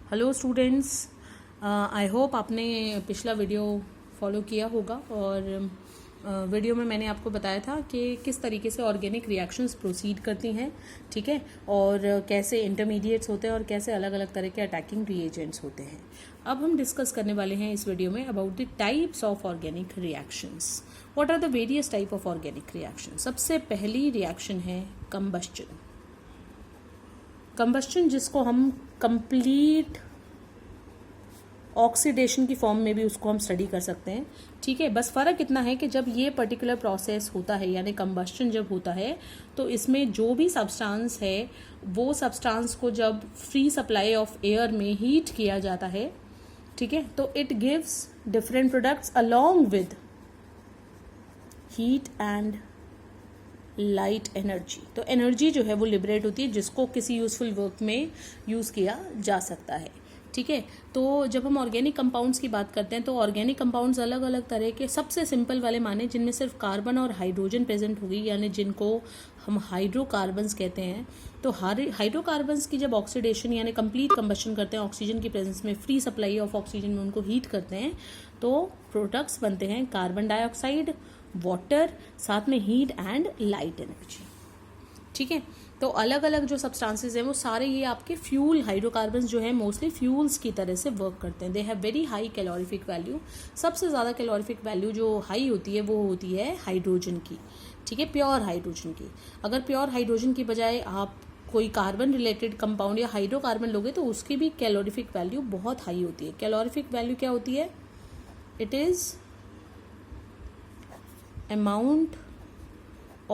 Hello students, I hope आपने पिछला video follow किया होगा और वीडियो में मैंने आपको बताया था कि किस तरीके से ऑर्गेनिक रिएक्शंस प्रोसीड करती हैं, ठीक है, और कैसे इंटरमीडिएट्स होते हैं और कैसे अलग अलग तरह के अटैकिंग रिएजेंट्स होते हैं। अब हम डिस्कस करने वाले हैं इस वीडियो में about the types of organic reactions. What are the various type of organic reaction. सबसे पहली रिएक्शन है कंबस्चन। कंबस्चन जिसको हम कंप्लीट ऑक्सीडेशन की फॉर्म में भी उसको हम स्टडी कर सकते हैं, ठीक है। बस फ़र्क इतना है कि जब ये पर्टिकुलर प्रोसेस होता है यानी कंबस्चन जब होता है तो इसमें जो भी सब्सटेंस है वो सब्सटेंस को जब फ्री सप्लाई ऑफ एयर में हीट किया जाता है, ठीक है, तो it gives different products along with heat and light energy. तो एनर्जी जो है वो लिबरेट होती है जिसको किसी यूजफुल वर्क में यूज़ किया जा सकता है, ठीक है। तो जब हम ऑर्गेनिक कंपाउंड्स की बात करते हैं तो ऑर्गेनिक कंपाउंड्स अलग अलग तरह के सबसे सिंपल वाले माने जिनमें सिर्फ कार्बन और हाइड्रोजन प्रेजेंट होगी यानी जिनको हम हाइड्रोकार्बन्स कहते हैं। तो हाइड्रोकार्बन्स की जब ऑक्सीडेशन यानी कंप्लीट कंबस्शन करते हैं ऑक्सीजन की प्रेजेंस में, फ्री सप्लाई ऑफ ऑक्सीजन में उनको हीट करते हैं तो प्रोडक्ट्स बनते हैं कार्बन डाइऑक्साइड, वाटर, साथ में हीट एंड लाइट एनर्जी, ठीक है। तो अलग अलग जो सब्सटेंसेस हैं वो सारे ये आपके फ्यूल हाइड्रोकार्बन्स जो है मोस्टली फ्यूल्स की तरह से वर्क करते हैं। They have very high calorific value. सबसे ज़्यादा कैलोरीफिक वैल्यू जो हाई होती है वो होती है हाइड्रोजन की, ठीक है, प्योर हाइड्रोजन की। अगर प्योर हाइड्रोजन की बजाय आप कोई कार्बन रिलेटेड कंपाउंड या हाइड्रोकार्बन लोगे तो उसकी भी कैलोरीफिक वैल्यू बहुत हाई होती है। कैलोरीफिक वैल्यू क्या होती है? It is amount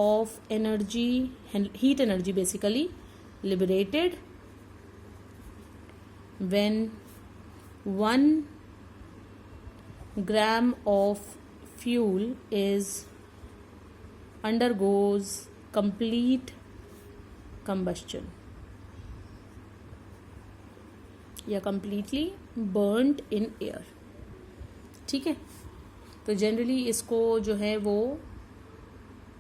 of energy, heat energy basically liberated when 1 gram of fuel is undergoes complete combustion या completely burnt in air, ठीक है। तो जनरली इसको जो है वो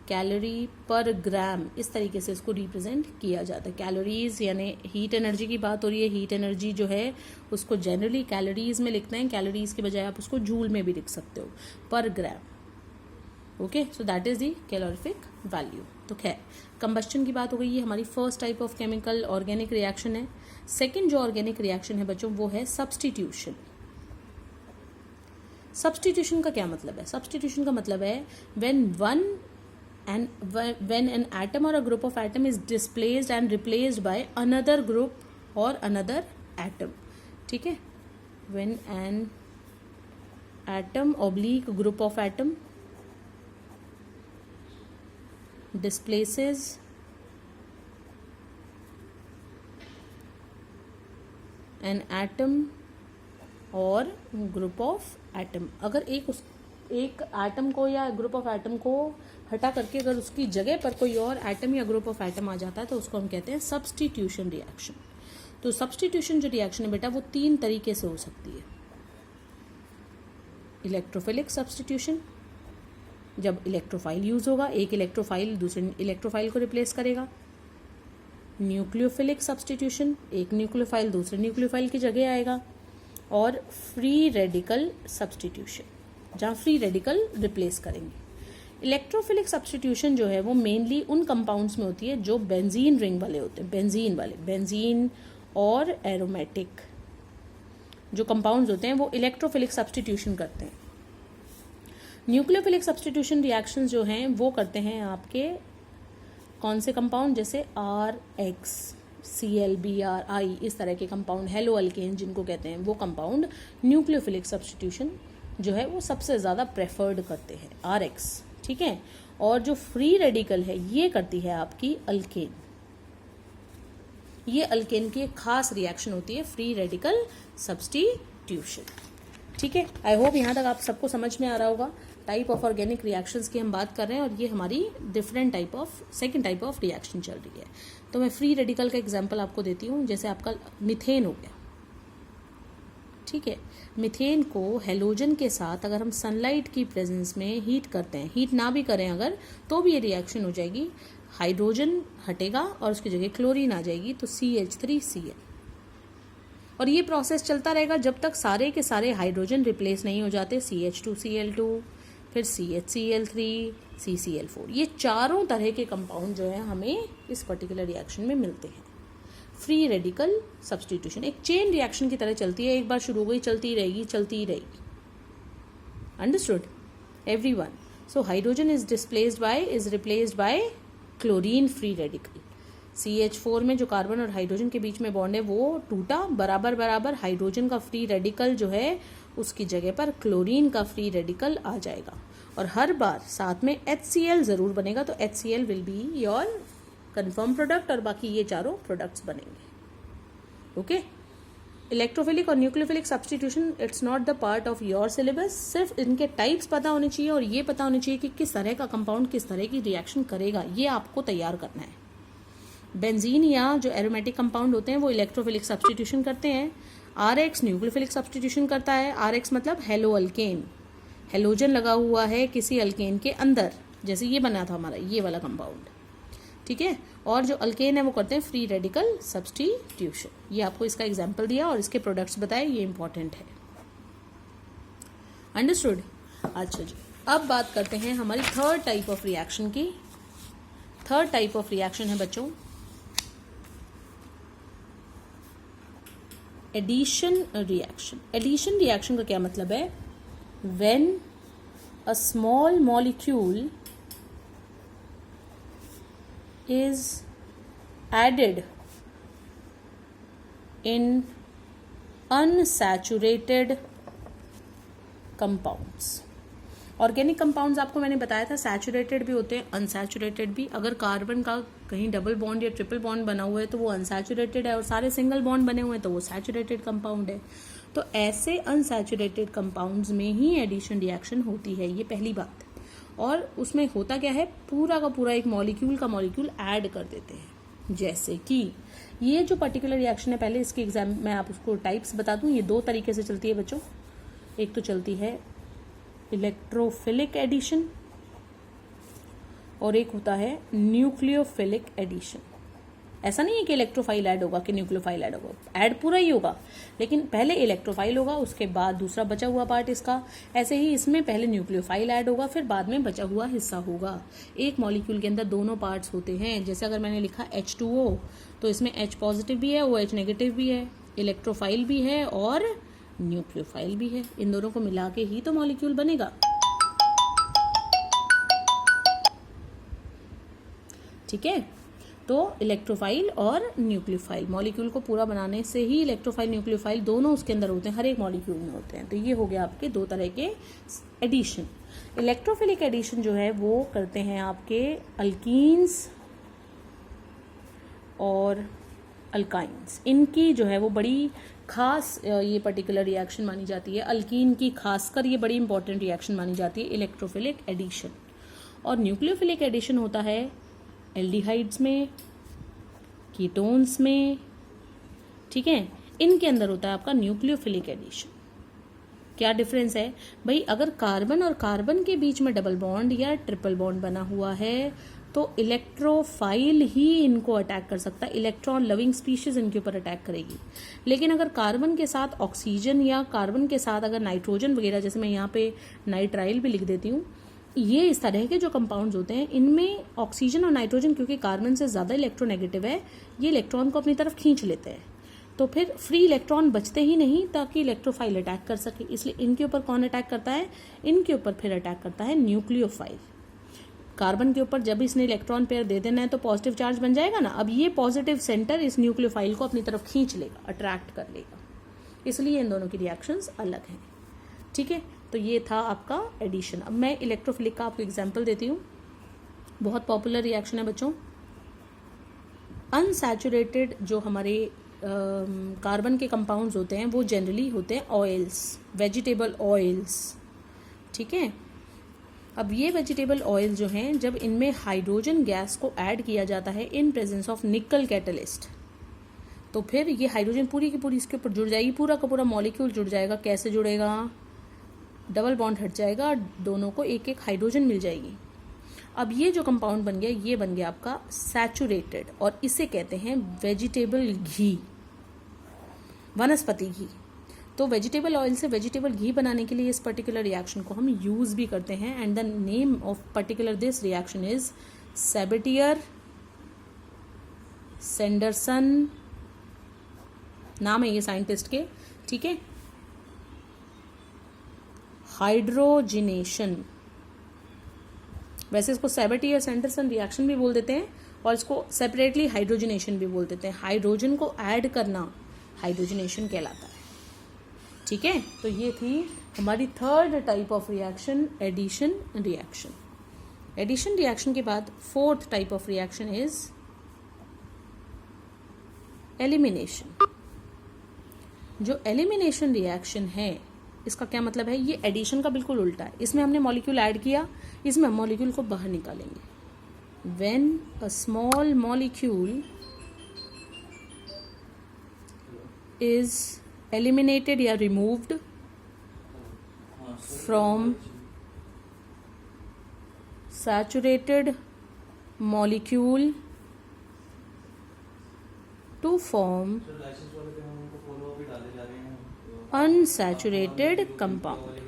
कैलोरी पर ग्राम इस तरीके से इसको रिप्रेजेंट किया जाता है। कैलोरीज यानी हीट एनर्जी की बात हो रही है। हीट एनर्जी जो है उसको जनरली कैलोरीज में लिखते हैं, कैलोरीज के बजाय आप उसको जूल में भी लिख सकते हो, पर gram. Okay, so that is the calorific value. तो खैर कंबस्चन की बात हो गई, ये हमारी first type of chemical organic reaction है। सेकेंड जो ऑर्गेनिक रिएक्शन है बच्चों वो है सब्सटीट्यूशन। सब्सटीट्यूशन का क्या मतलब है? सब्सटीट्यूशन का मतलब है when an atom or a group of atom is displaced and replaced by another group or another atom, ठीक है। when an atom oblique group of atom displaces an atom और ग्रुप ऑफ एटम, अगर एक atom को या group of atom को हटा करके अगर उसकी जगह पर कोई और एटम या ग्रुप ऑफ एटम आ जाता है तो उसको हम कहते हैं सब्सटीट्यूशन रिएक्शन। तो सब्सटीट्यूशन जो रिएक्शन है बेटा वो 3 तरीके से हो सकती है। इलेक्ट्रोफिलिक सब्सटीट्यूशन, जब इलेक्ट्रोफाइल यूज होगा, एक इलेक्ट्रोफाइल दूसरे इलेक्ट्रोफाइल को रिप्लेस करेगा। न्यूक्लियोफिलिक सब्सटीट्यूशन, एक न्यूक्लियोफाइल दूसरे न्यूक्लियोफाइल की जगह आएगा। और फ्री रेडिकल सब्सटीट्यूशन जहाँ फ्री रेडिकल रिप्लेस करेंगे। इलेक्ट्रोफिलिक सब्सटीट्यूशन जो है वो मेनली उन कंपाउंड्स में होती है जो बेंजीन रिंग वाले होते हैं, बेंजीन और एरोमेटिक जो कंपाउंड्स होते हैं वो इलेक्ट्रोफिलिक सब्सटीट्यूशन करते हैं। न्यूक्लियोफिलिक सब्सटीट्यूशन रिएक्शंस जो हैं वो करते हैं आपके कौन से कंपाउंड, जैसे RX, ClBr, इस तरह के कंपाउंड, हेलो अल्केन जिनको कहते हैं, वो कंपाउंड न्यूक्लियोफिलिक सब्सटीट्यूशन जो है वो सबसे ज़्यादा प्रेफर्ड करते हैं, RX, ठीक है। और जो फ्री रेडिकल है ये करती है आपकी अल्केन। ये अल्केन की एक खास रिएक्शन होती है, फ्री रेडिकल सब्सटीट्यूशन, ठीक है। आई होप यहाँ तक आप सबको समझ में आ रहा होगा। टाइप ऑफ ऑर्गेनिक रिएक्शंस की हम बात कर रहे हैं और ये हमारी different type of second type of reaction चल रही है। तो मैं फ्री रेडिकल का एग्जांपल आपको देती हूँ, जैसे आपका मिथेन हो गया, ठीक है। मिथेन को हेलोजन के साथ अगर हम सनलाइट की प्रेजेंस में हीट करते हैं, हीट ना भी करें अगर, तो भी ये रिएक्शन हो जाएगी। हाइड्रोजन हटेगा और उसकी जगह क्लोरीन आ जाएगी तो CH3Cl, और ये प्रोसेस चलता रहेगा जब तक सारे के सारे हाइड्रोजन रिप्लेस नहीं हो जाते, CH2Cl2, फिर CHCl3, CCl4। ये चारों तरह के कंपाउंड जो है हमें इस पर्टिकुलर रिएक्शन में मिलते हैं। फ्री रेडिकल सब्स्टिट्यूशन एक चेन रिएक्शन की तरह चलती है, एक बार शुरू हो गई चलती रहेगी। Understood everyone? So hydrogen is replaced by chlorine free radical. CH4 में जो कार्बन और हाइड्रोजन के बीच में बॉन्ड है वो टूटा, बराबर बराबर हाइड्रोजन का फ्री रेडिकल जो है उसकी जगह पर क्लोरीन का फ्री रेडिकल आ जाएगा, और हर बार साथ में HCl जरूर बनेगा, तो HCl will be your confirm product, और बाकी ये चारों प्रोडक्ट्स बनेंगे। ओके, इलेक्ट्रोफिलिक और nucleophilic substitution it's not the part of your syllabus, सिर्फ इनके टाइप्स पता होने चाहिए और ये पता होने चाहिए कि किस तरह का कंपाउंड किस तरह की रिएक्शन करेगा, ये आपको तैयार करना है। बेंजीन या जो एरोमेटिक कंपाउंड होते हैं वो इलेक्ट्रोफिलिक सब्स्टिट्यूशन करते हैं। RX न्यूक्लियोफिलिक सब्स्टिट्यूशन करता है। RX मतलब हेलो अल्केन, हेलोजन लगा हुआ है किसी अल्केन के अंदर, जैसे ये बना था हमारा ये वाला कंपाउंड, ठीक है। और जो अल्केन है वो करते हैं फ्री रेडिकल सब्स्टिट्यूशन। ये आपको इसका एग्जाम्पल दिया और इसके प्रोडक्ट्स बताए, ये इंपॉर्टेंट है। अंडरस्टूड? अच्छा जी, अब बात करते हैं हमारी थर्ड टाइप ऑफ रिएक्शन की। थर्ड टाइप ऑफ रिएक्शन है बच्चों एडिशन रिएक्शन। एडिशन रिएक्शन का क्या मतलब है? When a small molecule is added in unsaturated compounds। Organic compounds आपको मैंने बताया था सैचुरेटेड भी होते हैं, अनसैचुरेटेड भी। अगर कार्बन का कहीं डबल बॉन्ड या ट्रिपल बॉन्ड बना हुआ है तो वो अनसैचुरेटेड है, और सारे सिंगल बॉन्ड बने हुए हैं तो वो सैचुरेटेड कंपाउंड है। तो ऐसे अनसैचुरेटेड कंपाउंड्स में ही एडिशन रिएक्शन होती है, ये पहली बात। और उसमें होता क्या है, पूरा का पूरा एक मॉलिक्यूल का मॉलिक्यूल ऐड कर देते हैं। जैसे कि ये जो पर्टिकुलर रिएक्शन है, पहले इसके एग्जाम में आप उसको टाइप्स बता दूं। ये दो तरीके से चलती है बच्चों। एक तो चलती है इलेक्ट्रोफिलिक एडिशन और एक होता है न्यूक्लियोफिलिक एडिशन। ऐसा नहीं है कि इलेक्ट्रोफाइल ऐड होगा कि न्यूक्लियोफाइल ऐड होगा, ऐड पूरा ही होगा, लेकिन पहले इलेक्ट्रोफाइल होगा, उसके बाद दूसरा बचा हुआ पार्ट इसका। ऐसे ही इसमें पहले न्यूक्लियोफाइल ऐड होगा, फिर बाद में बचा हुआ हिस्सा होगा। एक मॉलिक्यूल के अंदर दोनों पार्ट्स होते हैं। जैसे अगर मैंने लिखा H2O तो इसमें H पॉजिटिव भी है, OH नेगेटिव भी है, इलेक्ट्रोफाइल भी है और न्यूक्लियोफाइल भी है। इन दोनों को मिला के ही तो मॉलिक्यूल बनेगा, ठीक है। तो इलेक्ट्रोफाइल और न्यूक्लियोफाइल, मॉलिक्यूल को पूरा बनाने से ही इलेक्ट्रोफाइल न्यूक्लियोफाइल दोनों उसके अंदर होते हैं, हर एक मॉलिक्यूल में होते हैं। तो ये हो गया आपके दो तरह के एडिशन। इलेक्ट्रोफिलिक एडिशन जो है वो करते हैं आपके अल्कीन्स और अल्काइंस। इनकी जो है वो बड़ी खास ये पर्टिकुलर रिएक्शन मानी जाती है। अल्कीन की खासकर ये बड़ी इंपॉर्टेंट रिएक्शन मानी जाती है इलेक्ट्रोफिलिक एडिशन। और न्यूक्लियोफिलिक एडिशन होता है एल्डिहाइड्स में, कीटोन्स में, ठीक है। इनके अंदर होता है आपका न्यूक्लियोफिलिक एडिशन। क्या डिफरेंस है भाई? अगर कार्बन और कार्बन के बीच में डबल बॉन्ड या ट्रिपल बॉन्ड बना हुआ है तो इलेक्ट्रोफाइल ही इनको अटैक कर सकता है, इलेक्ट्रॉन लविंग स्पीशीज इनके ऊपर अटैक करेगी। लेकिन अगर कार्बन के साथ ऑक्सीजन या कार्बन के साथ अगर नाइट्रोजन वगैरह, जैसे मैं यहाँ पे नाइट्राइल भी लिख देती हूँ, ये इस तरह के जो कंपाउंड्स होते हैं इनमें ऑक्सीजन और नाइट्रोजन क्योंकि कार्बन से ज़्यादा इलेक्ट्रोनेगेटिव है, ये इलेक्ट्रॉन को अपनी तरफ खींच लेते हैं। तो फिर फ्री इलेक्ट्रॉन बचते ही नहीं ताकि इलेक्ट्रोफाइल अटैक कर सके। इसलिए इनके ऊपर कौन अटैक करता है? इनके ऊपर फिर अटैक करता है न्यूक्लियोफाइल। कार्बन के ऊपर जब इसने इलेक्ट्रॉन पेयर दे देना है तो पॉजिटिव चार्ज बन जाएगा ना। अब ये पॉजिटिव सेंटर इस न्यूक्लियोफाइल को अपनी तरफ खींच लेगा, अट्रैक्ट कर लेगा। इसलिए इन दोनों की रिएक्शंस अलग हैं, ठीक है। तो ये था आपका एडिशन। अब मैं इलेक्ट्रोफिलिक का आपको एग्जांपल देती हूँ। बहुत पॉपुलर रिएक्शन है बच्चों। अनसैचुरेटेड जो हमारे कार्बन के कंपाउंड्स होते हैं वो जनरली होते हैं ऑयल्स, वेजिटेबल ऑयल्स, ठीक है। अब ये वेजिटेबल ऑयल जो हैं, जब इनमें हाइड्रोजन गैस को ऐड किया जाता है इन प्रेजेंस ऑफ निकल कैटलिस्ट, तो फिर ये हाइड्रोजन पूरी की पूरी इसके ऊपर जुड़ जाएगी, पूरा का पूरा मॉलिक्यूल जुड़ जाएगा। कैसे जुड़ेगा? डबल बॉन्ड हट जाएगा, दोनों को एक एक हाइड्रोजन मिल जाएगी। अब ये जो कंपाउंड बन गया, ये बन गया आपका सैचुरेटेड, और इसे कहते हैं वेजिटेबल घी। वनस्पति घी। तो वेजिटेबल ऑयल से वेजिटेबल घी बनाने के लिए इस पर्टिकुलर रिएक्शन को हम यूज़ भी करते हैं। And the name of particular this reaction is Sabatier Senderens, नाम है ये साइंटिस्ट के, ठीक है। हाइड्रोजिनेशन, वैसे इसको सेबेटियर सैंडरसन रिएक्शन भी बोल देते हैं और इसको सेपरेटली हाइड्रोजिनेशन भी बोल देते हैं। हाइड्रोजन को ऐड करना हाइड्रोजिनेशन कहलाता है, ठीक है। तो ये थी हमारी third type of reaction, addition reaction. Addition reaction के बाद fourth type of reaction is elimination. जो एलिमिनेशन रिएक्शन है इसका क्या मतलब है, ये एडिशन का बिल्कुल उल्टा है। इसमें हमने मॉलिक्यूल ऐड किया, इसमें हम मॉलिक्यूल को बाहर निकालेंगे। When a small molecule is eliminated या removed from saturated molecule to form unsaturated compound,